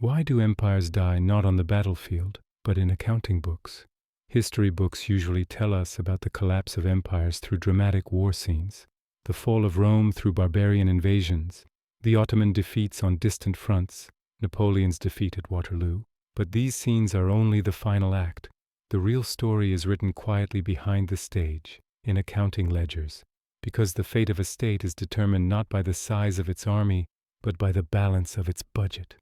Why do empires die not on the battlefield, but in accounting books? History books usually tell us about the collapse of empires through dramatic war scenes, the fall of Rome through barbarian invasions, the Ottoman defeats on distant fronts, Napoleon's defeat at Waterloo. But these scenes are only the final act. The real story is written quietly behind the stage, in accounting ledgers, because the fate of a state is determined not by the size of its army, but by the balance of its budget.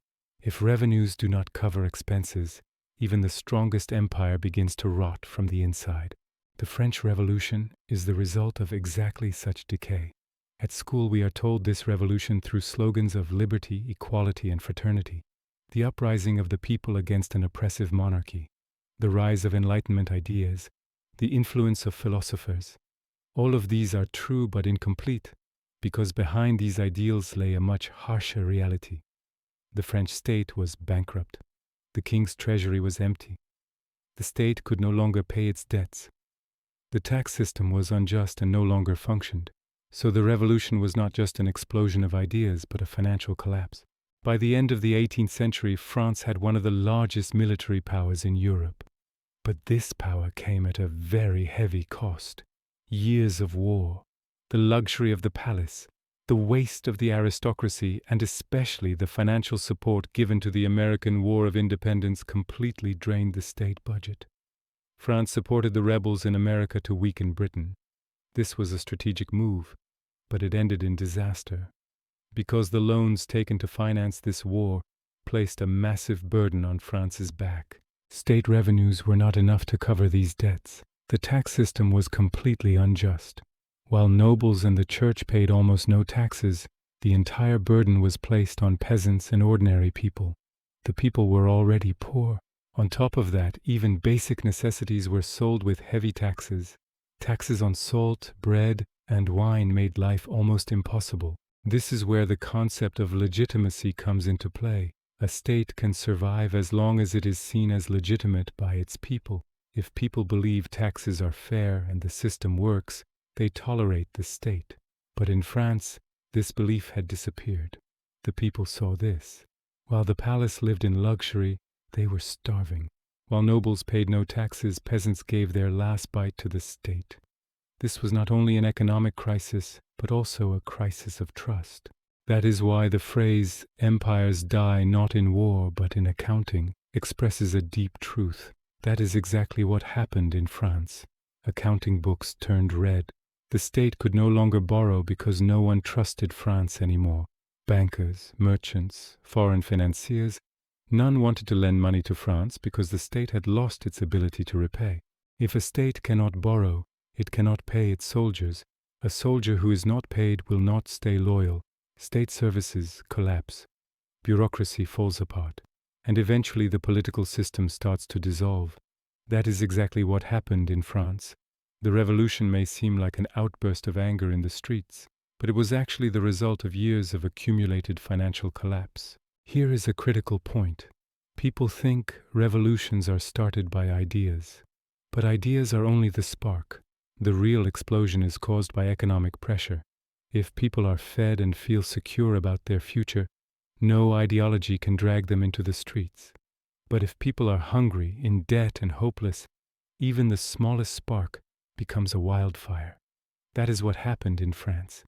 If revenues do not cover expenses, even the strongest empire begins to rot from the inside. The French Revolution is the result of exactly such decay. At school we are told this revolution through slogans of liberty, equality, and fraternity, the uprising of the people against an oppressive monarchy, the rise of Enlightenment ideas, the influence of philosophers. All of these are true but incomplete, because behind these ideals lay a much harsher reality. The French state was bankrupt. The king's treasury was empty. The state could no longer pay its debts. The tax system was unjust and no longer functioned. So the revolution was not just an explosion of ideas, but a financial collapse. By the end of the 18th century, France had one of the largest military powers in Europe. But this power came at a very heavy cost. Years of war, the luxury of the palace, the waste of the aristocracy, and especially the financial support given to the American War of Independence completely drained the state budget. France supported the rebels in America to weaken Britain. This was a strategic move, but it ended in disaster, because the loans taken to finance this war placed a massive burden on France's back. State revenues were not enough to cover these debts. The tax system was completely unjust. While nobles and the church paid almost no taxes, the entire burden was placed on peasants and ordinary people. The people were already poor. On top of that, even basic necessities were sold with heavy taxes. Taxes on salt, bread, and wine made life almost impossible. This is where the concept of legitimacy comes into play. A state can survive as long as it is seen as legitimate by its people. If people believe taxes are fair and the system works, they tolerate the state. But in France, this belief had disappeared. The people saw this. While the palace lived in luxury, they were starving. While nobles paid no taxes, peasants gave their last bite to the state. This was not only an economic crisis, but also a crisis of trust. That is why the phrase, "empires die not in war but in accounting," expresses a deep truth. That is exactly what happened in France. Accounting books turned red. The state could no longer borrow because no one trusted France anymore. Bankers, merchants, foreign financiers, none wanted to lend money to France because the state had lost its ability to repay. If a state cannot borrow, it cannot pay its soldiers. A soldier who is not paid will not stay loyal. State services collapse. Bureaucracy falls apart. And eventually the political system starts to dissolve. That is exactly what happened in France. The revolution may seem like an outburst of anger in the streets, but it was actually the result of years of accumulated financial collapse. Here is a critical point. People think revolutions are started by ideas, but ideas are only the spark. The real explosion is caused by economic pressure. If people are fed and feel secure about their future, no ideology can drag them into the streets. But if people are hungry, in debt, and hopeless, even the smallest spark becomes a wildfire. That is what happened in France.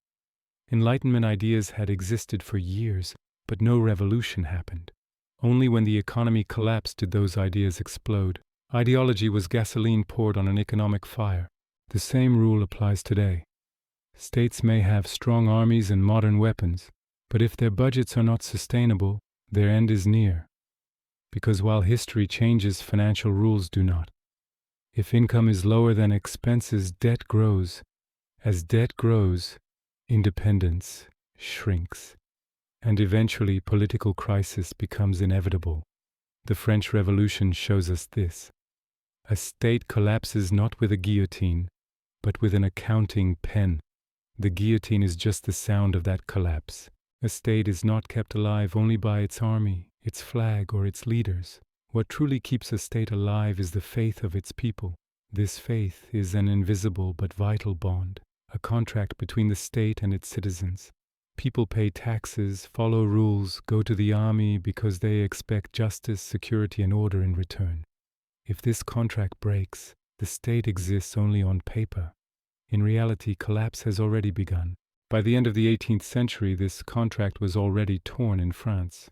Enlightenment ideas had existed for years, but no revolution happened. Only when the economy collapsed did those ideas explode. Ideology was gasoline poured on an economic fire. The same rule applies today. States may have strong armies and modern weapons, but if their budgets are not sustainable, their end is near. Because while history changes, financial rules do not. If income is lower than expenses, debt grows. As debt grows, independence shrinks. And eventually, political crisis becomes inevitable. The French Revolution shows us this. A state collapses not with a guillotine, but with an accounting pen. The guillotine is just the sound of that collapse. A state is not kept alive only by its army, its flag, or its leaders. What truly keeps a state alive is the faith of its people. This faith is an invisible but vital bond, a contract between the state and its citizens. People pay taxes, follow rules, go to the army because they expect justice, security, and order in return. If this contract breaks, the state exists only on paper. In reality, collapse has already begun. By the end of the 18th century, this contract was already torn in France.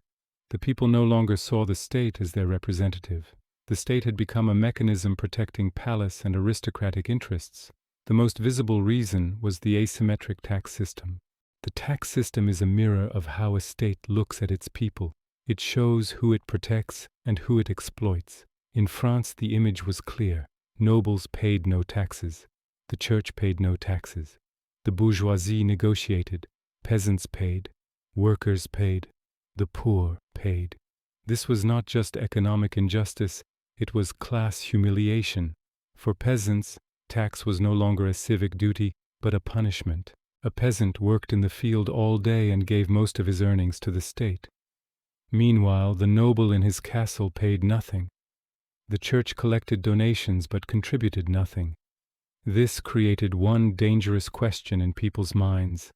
The people no longer saw the state as their representative. The state had become a mechanism protecting palace and aristocratic interests. The most visible reason was the asymmetric tax system. The tax system is a mirror of how a state looks at its people. It shows who it protects and who it exploits. In France, the image was clear. Nobles paid no taxes. The church paid no taxes. The bourgeoisie negotiated. Peasants paid. Workers paid. The poor paid. This was not just economic injustice, it was class humiliation. For peasants, tax was no longer a civic duty, but a punishment. A peasant worked in the field all day and gave most of his earnings to the state. Meanwhile, the noble in his castle paid nothing. The church collected donations but contributed nothing. This created one dangerous question in people's minds.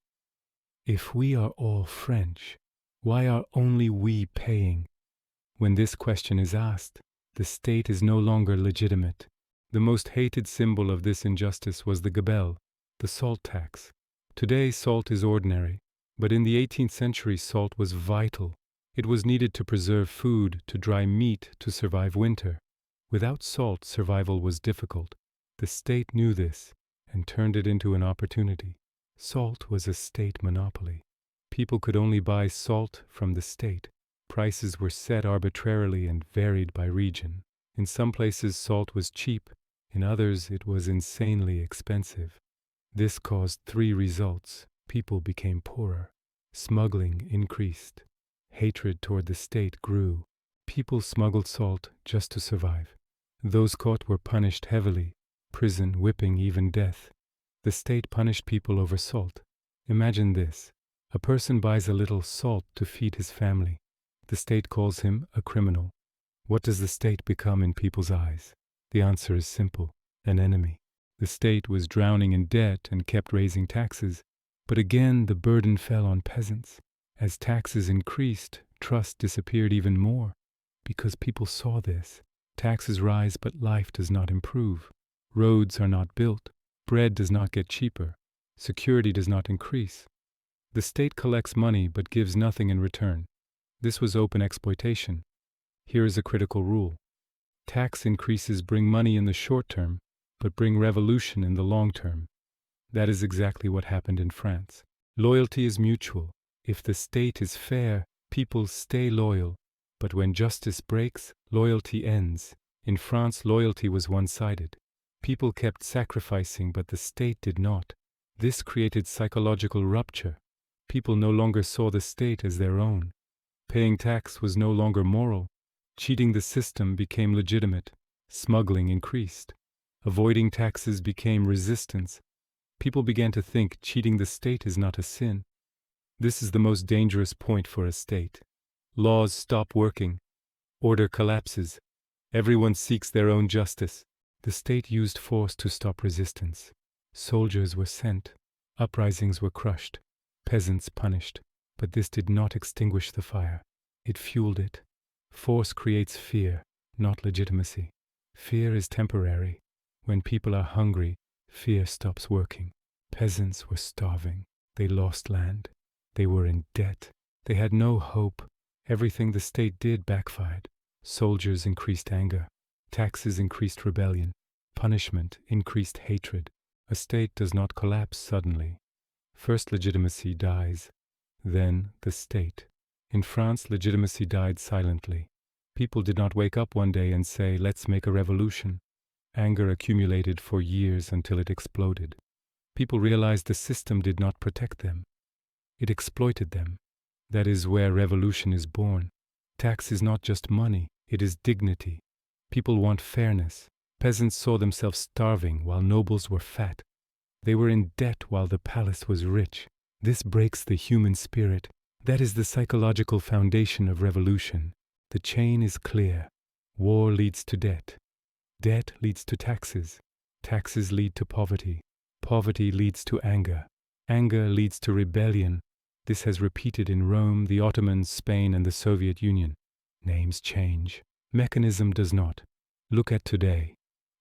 If we are all French, why are only we paying? When this question is asked, the state is no longer legitimate. The most hated symbol of this injustice was the gabelle, the salt tax. Today, salt is ordinary, but in the 18th century, salt was vital. It was needed to preserve food, to dry meat, to survive winter. Without salt, survival was difficult. The state knew this and turned it into an opportunity. Salt was a state monopoly. People could only buy salt from the state. Prices were set arbitrarily and varied by region. In some places, salt was cheap. In others, it was insanely expensive. This caused three results. People became poorer. Smuggling increased. Hatred toward the state grew. People smuggled salt just to survive. Those caught were punished heavily. Prison, whipping, even death. The state punished people over salt. Imagine this. A person buys a little salt to feed his family. The state calls him a criminal. What does the state become in people's eyes? The answer is simple: an enemy. The state was drowning in debt and kept raising taxes, but again the burden fell on peasants. As taxes increased, trust disappeared even more, because people saw this. Taxes rise, but life does not improve. Roads are not built. Bread does not get cheaper. Security does not increase. The state collects money but gives nothing in return. This was open exploitation. Here is a critical rule. Tax increases bring money in the short term, but bring revolution in the long term. That is exactly what happened in France. Loyalty is mutual. If the state is fair, people stay loyal. But when justice breaks, loyalty ends. In France, loyalty was one-sided. People kept sacrificing, but the state did not. This created psychological rupture. People no longer saw the state as their own. Paying tax was no longer moral. Cheating the system became legitimate. Smuggling increased. Avoiding taxes became resistance. People began to think cheating the state is not a sin. This is the most dangerous point for a state. Laws stop working. Order collapses. Everyone seeks their own justice. The state used force to stop resistance. Soldiers were sent. Uprisings were crushed. Peasants punished. But this did not extinguish the fire. It fueled it. Force creates fear, not legitimacy. Fear is temporary. When people are hungry, fear stops working. Peasants were starving. They lost land. They were in debt. They had no hope. Everything the state did backfired. Soldiers increased anger. Taxes increased rebellion. Punishment increased hatred. A state does not collapse suddenly. First, legitimacy dies. Then, the state. In France, legitimacy died silently. People did not wake up one day and say, "Let's make a revolution." Anger accumulated for years until it exploded. People realized the system did not protect them. It exploited them. That is where revolution is born. Tax is not just money, it is dignity. People want fairness. Peasants saw themselves starving while nobles were fat. They were in debt while the palace was rich. This breaks the human spirit. That is the psychological foundation of revolution. The chain is clear. War leads to debt. Debt leads to taxes. Taxes lead to poverty. Poverty leads to anger. Anger leads to rebellion. This has repeated in Rome, the Ottomans, Spain, and the Soviet Union. Names change. Mechanism does not. Look at today.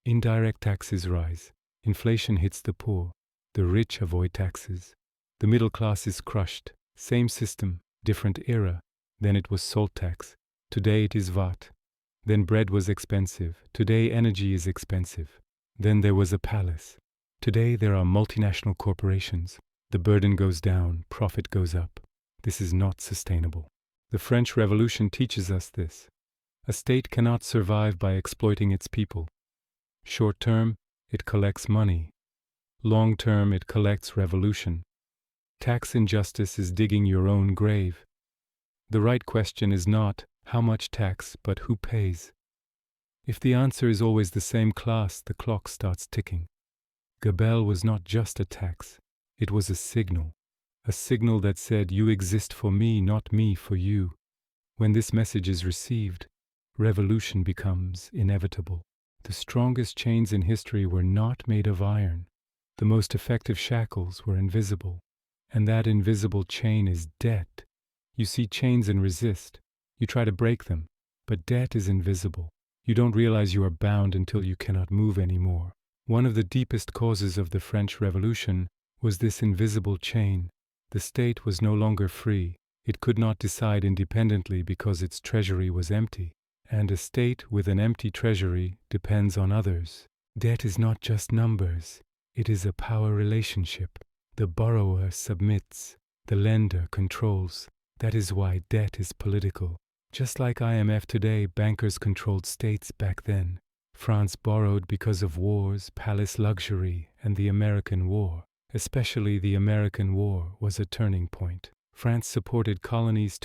Indirect taxes rise. Inflation hits the poor. The rich avoid taxes. The middle class is crushed. Same system, different era. Then it was salt tax. Today it is VAT. Then bread was expensive. Today energy is expensive. Then there was a palace. Today there are multinational corporations. The burden goes down, profit goes up. This is not sustainable. The French Revolution teaches us this. A state cannot survive by exploiting its people. Short term, it collects money. Long term, it collects revolution. Tax injustice is digging your own grave. The right question is not how much tax, but who pays. If the answer is always the same class, the clock starts ticking. Gabelle was not just a tax. It was a signal that said, you exist for me, not me for you. When this message is received, revolution becomes inevitable. The strongest chains in history were not made of iron. The most effective shackles were invisible. And that invisible chain is debt. You see chains and resist. You try to break them, but debt is invisible. You don't realize you are bound until you cannot move anymore. One of the deepest causes of the French Revolution was this invisible chain. The state was no longer free. It could not decide independently because its treasury was empty. And a state with an empty treasury depends on others. Debt is not just numbers. It is a power relationship. The borrower submits. The lender controls. That is why debt is political. Just like IMF today, bankers controlled states back then. France borrowed because of wars, palace luxury, and the American War. Especially the American War was a turning point. France supported colonies